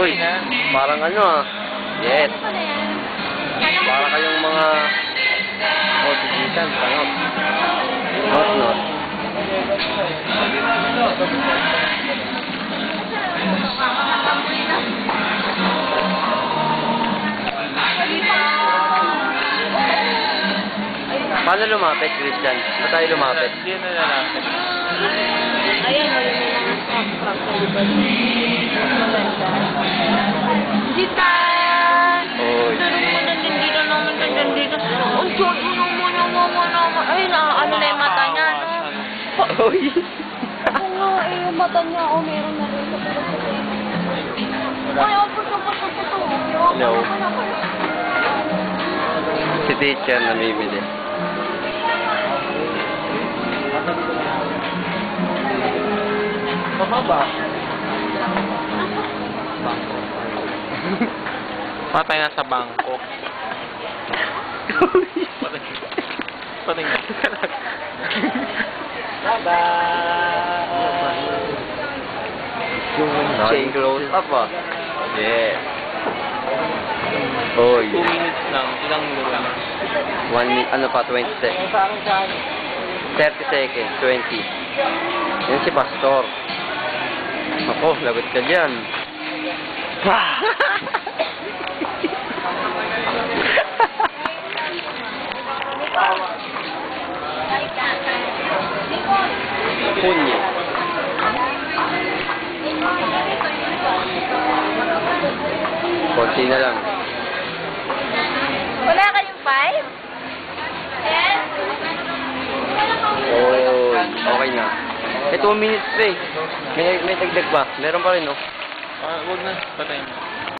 Uy, parang ano ah. Yes. Para kayong mga tigitan, tangot. Not. Paano lumapit, Christian? Ba't tayo lumapit? Hindi na lalapit. Ayan, wala na lang ang truck sa likod. Maganda. Jitan! Oy. Tulong mo nandito naman, nandito. Ang short mo naman. Ay, ano na yung mata niya, no? Oy. Oo nga, yung mata niya, meron na rin. Ay, puto. Hello. Si teacher namimili. Pababa. Bangko. Patay na sa bangko. Patay na. Chain close up ah. Yeah. Oy. 2 minutes lang. Ilang lugar. 1 minute, ano pa, 20 seconds. 30 seconds, 20. Yan si Pastor. Ako, lagot ka dyan. Punye. Konti na lang. Wala kayong 5? Yes? Oh, okay na. May 2 minutes pa eh. May dagdag pa. Meron pa rin, no? Wag na. Patay na.